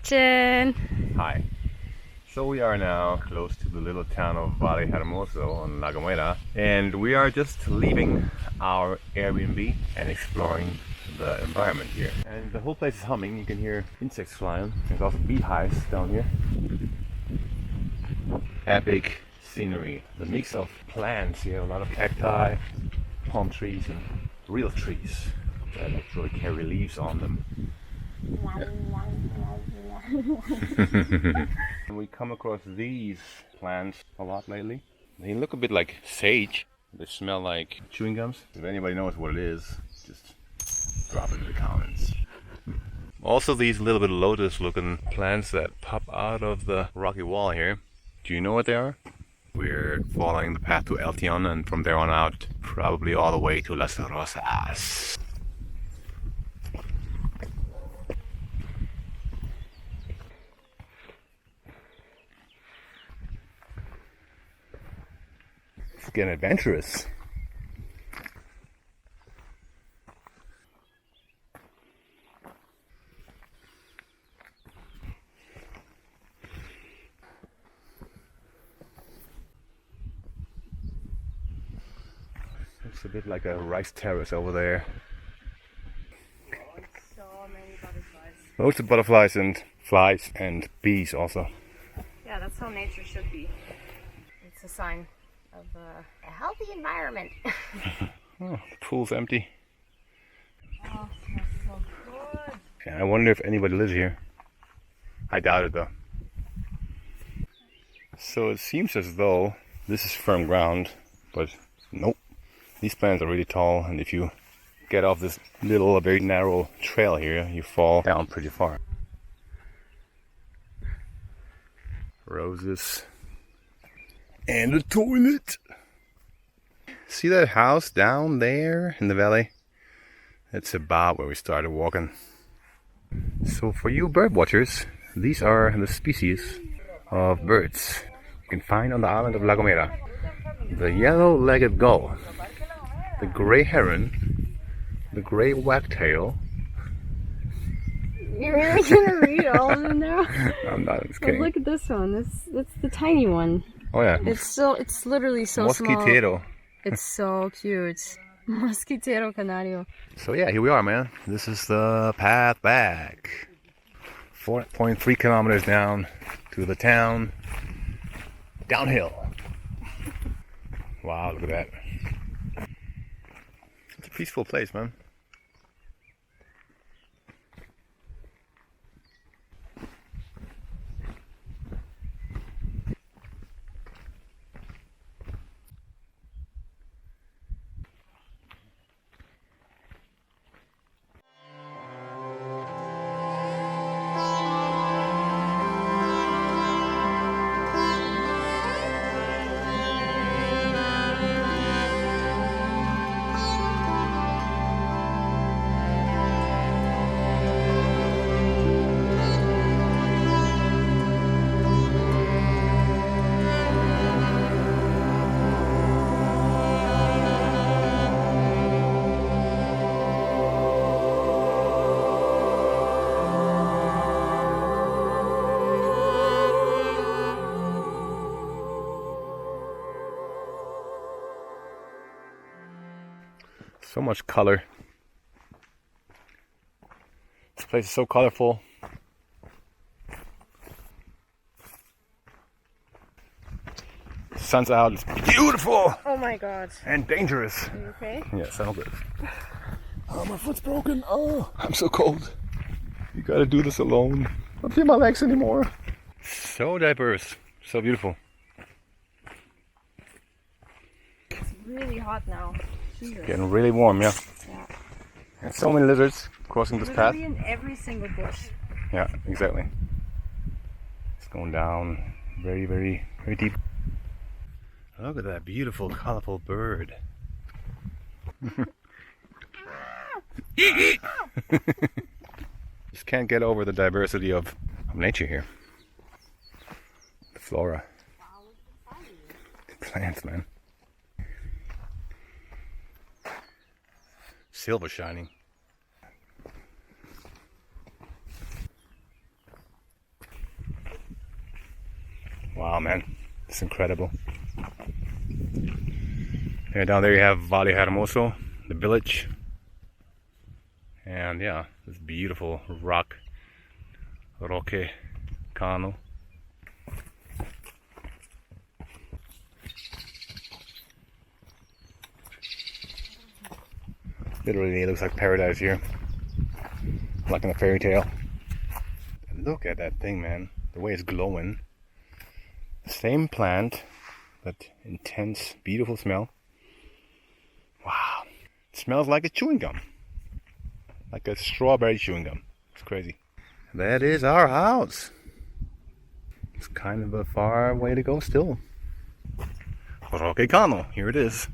Action! Hi. So we are now close to the little town of Valle Hermoso on La Gomera, and we are just leaving our Airbnb and exploring the environment here. And the whole place is humming. You can hear insects flying. There's also beehives down here. Epic scenery. The mix of plants here, a lot of cacti, palm trees, and real trees that actually carry leaves on them. And we come across these plants a lot lately. They look a bit like sage. They smell like chewing gums. If anybody knows what it is, just drop it in the comments. Also these little bit lotus looking plants that pop out of the rocky wall here. Do you know what they are? We're following the path to El Tion, and from there on out, probably all the way to Las Rosas. It's getting adventurous. It's a bit like a rice terrace over there. Oh, so many butterflies. Loads of butterflies and flies and bees also. Yeah, that's how nature should be. It's a sign of a healthy environment. Oh, the pool's empty. Oh, it smells so good. Yeah, I wonder if anybody lives here. I doubt it though. So it seems as though this is firm ground, but nope. These plants are really tall, and if you get off this little, very narrow trail here, you fall down pretty far. Roses. And a toilet! See that house down there in the valley? It's about where we started walking. So for you bird watchers, these are the species of birds you can find on the island of La Gomera. The yellow-legged gull, the gray heron, the gray wagtail. You're really gonna read all of them now? I'm not, I'm just But kidding. look at this one. That's the tiny one. Oh yeah. It's literally so Mosquitero. small. It's so cute. Mosquitero canario. So yeah, here we are, man. This is the path back. 4.3 kilometers down to the town. Downhill. Wow, look at that. It's a peaceful place, man. So much color. This place is so colorful. The sun's out. It's beautiful Oh my god. and dangerous. Are you okay? Yes, I'm good. Oh, my foot's broken. Oh, I'm so cold. You gotta do this alone. I don't feel my legs anymore. So diverse. So beautiful. It's really hot now. Jesus. Getting really warm, yeah. Yeah. And so many lizards crossing this path. Literally in every single bush. Yeah, exactly. It's going down very, very, very deep. Look at that beautiful, colorful bird. Just can't get over the diversity of nature here. The flora. The plants, man. Silver shining. Wow, man, it's incredible. And down there you have Valle Hermoso, the village. And yeah, this beautiful rock, Roque Cano. Literally, it looks like paradise here, like in a fairy tale. And look at that thing, man, the way it's glowing. Same plant, but intense, beautiful smell. Wow, it smells like a chewing gum. Like a strawberry chewing gum. It's crazy. That is our house. It's kind of a far way to go still. Roque Cano, here it is.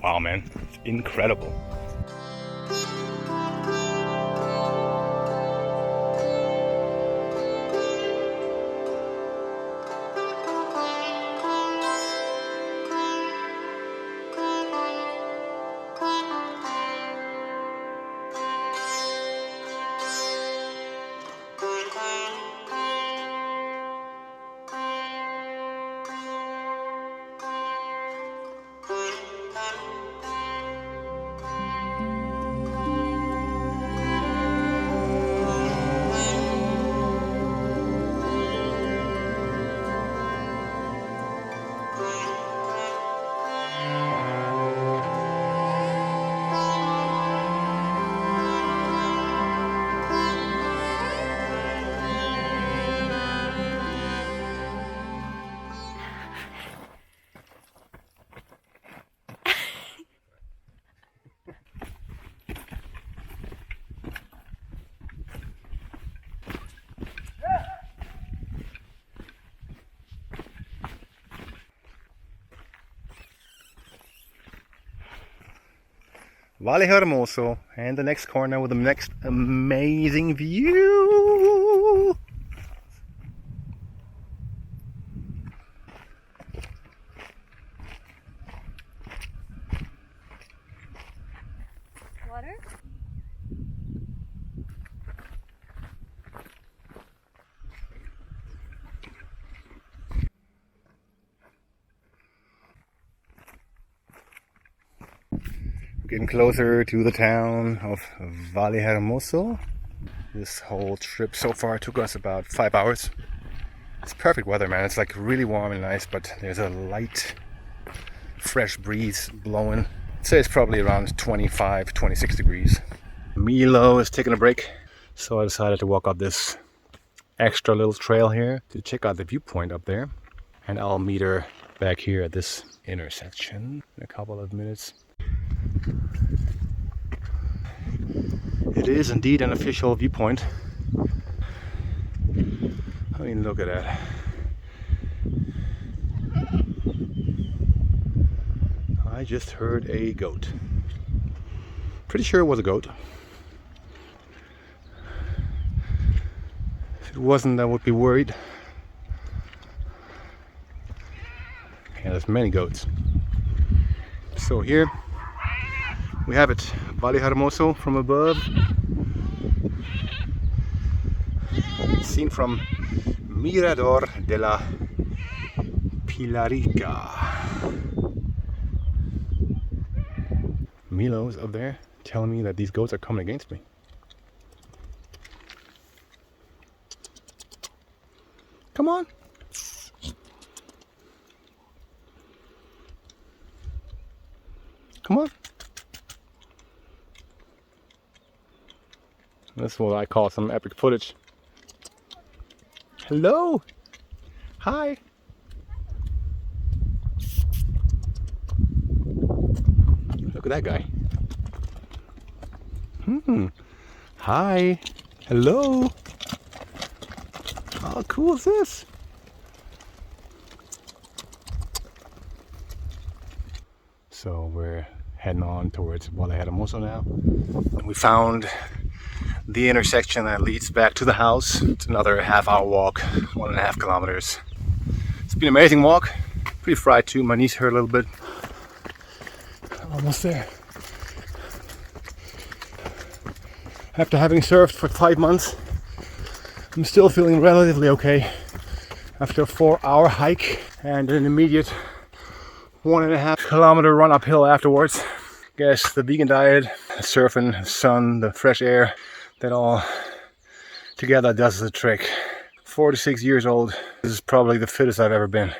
Wow, man, it's incredible. Valle Hermoso, and the next corner with the next amazing view. Water? Getting closer to the town of Valle Hermoso. This whole trip so far took us about 5 hours. It's perfect weather, man. It's like really warm and nice, but there's a light, fresh breeze blowing. I'd say it's probably around 25, 26 degrees. Milo is taking a break, so I decided to walk up this extra little trail here to check out the viewpoint up there. And I'll meet her back here at this intersection in a couple of minutes. It is indeed an official viewpoint. I mean, look at that. I just heard a goat. Pretty sure it was a goat. If it wasn't, I would be worried. Yeah, there's many goats. So here we have it, Valle Hermoso from above. Seen from Mirador de la Pilarica. Milo's up there telling me that these goats are coming against me. Come on. Come on. This is what I call some epic footage. Hello. Hi. Look at that guy. Hi. Hello. How cool is this? So we're heading on towards Valle Hermoso now. We found the intersection that leads back to the house. It's another half-hour walk, 1.5 kilometers. It's been an amazing walk. Pretty fried too. My knees hurt a little bit. Almost there. After having surfed for 5 months, I'm still feeling relatively okay after a 4-hour hike and an immediate 1.5 kilometer run uphill afterwards. Guess the vegan diet, the surfing, the sun, the fresh air, that all together does the trick. 46 years old, this is probably the fittest I've ever been.